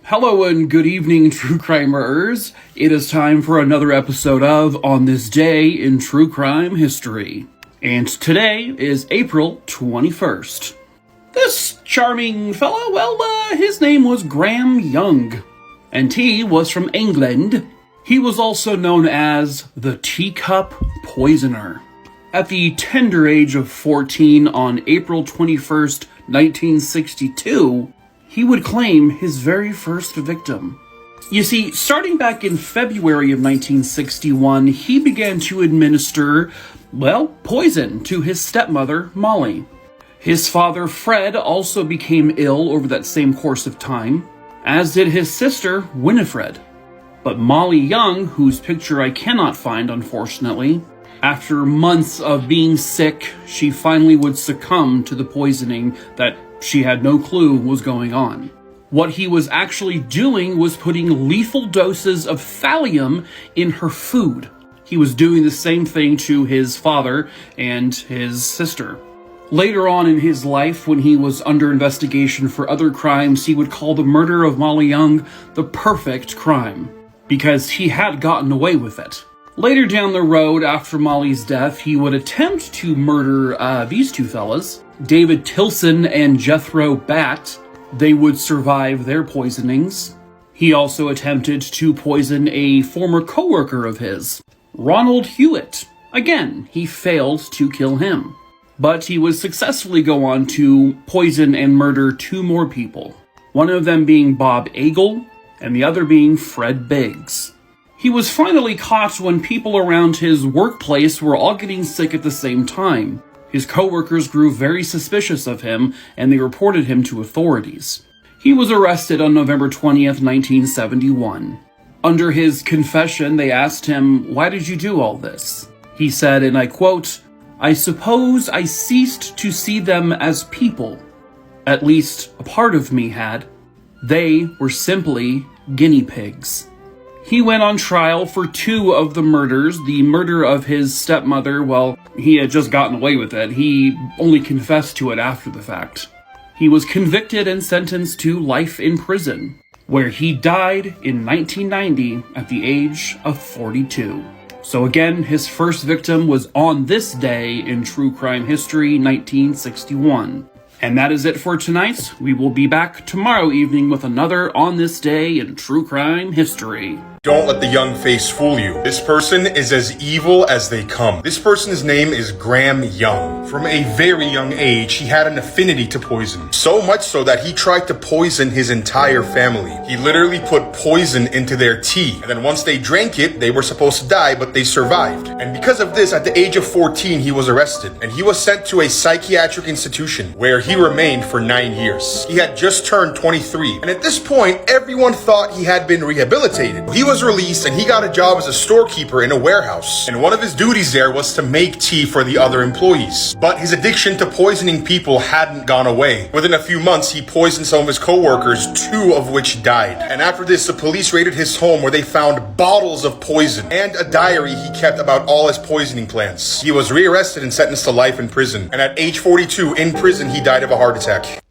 Hello and good evening, true crimers. It is time for another episode of On This Day in True Crime History. And today is April 21st. This charming fellow, his name was Graham Young. And he was from England. He was also known as the Teacup Poisoner. At the tender age of 14 on April 21st, 1962, he would claim his very first victim. You see, starting back in February of 1961, he began to administer, poison to his stepmother, Molly. His father, Fred, also became ill over that same course of time, as did his sister, Winifred. But Molly Young, whose picture I cannot find, unfortunately, after months of being sick, she finally would succumb to the poisoning that she had no clue was going on. What he was actually doing was putting lethal doses of thallium in her food. He was doing the same thing to his father and his sister. Later on in his life, when he was under investigation for other crimes, he would call the murder of Molly Young the perfect crime, because he had gotten away with it. Later down the road, after Molly's death, he would attempt to murder these two fellas, David Tilson and Jethro Batt. They would survive their poisonings. He also attempted to poison a former co-worker of his, Ronald Hewitt. Again, he failed to kill him. But he would successfully go on to poison and murder two more people, one of them being Bob Agel, and the other being Fred Biggs. He was finally caught when people around his workplace were all getting sick at the same time. His co-workers grew very suspicious of him, and they reported him to authorities. He was arrested on November 20th, 1971. Under his confession, they asked him, "Why did you do all this?" He said, and I quote, "I suppose I ceased to see them as people. At least a part of me had. They were simply guinea pigs." He went on trial for two of the murders. The murder of his stepmother, he had just gotten away with it. He only confessed to it after the fact. He was convicted and sentenced to life in prison, where he died in 1990 at the age of 42. So again, his first victim was on this day in true crime history, 1961. And that is it for tonight. We will be back tomorrow evening with another On This Day in True Crime History. Don't let the young face fool you. This person is as evil as they come. This person's name is Graham Young. From a very young age, he had an affinity to poison. So much so that he tried to poison his entire family. He literally put poison into their tea. And then once they drank it, they were supposed to die, but they survived. And because of this, at the age of 14, he was arrested. And he was sent to a psychiatric institution where he remained for 9 years. He had just turned 23. And at this point, everyone thought he had been rehabilitated. He was released and he got a job as a storekeeper in a warehouse. And one of his duties there was to make tea for the other employees. But his addiction to poisoning people hadn't gone away. Within a few months, he poisoned some of his co-workers, two of which died. And after this, the police raided his home where they found bottles of poison and a diary he kept about all his poisoning plans. He was rearrested and sentenced to life in prison. And at age 42 in prison, he died of a heart attack.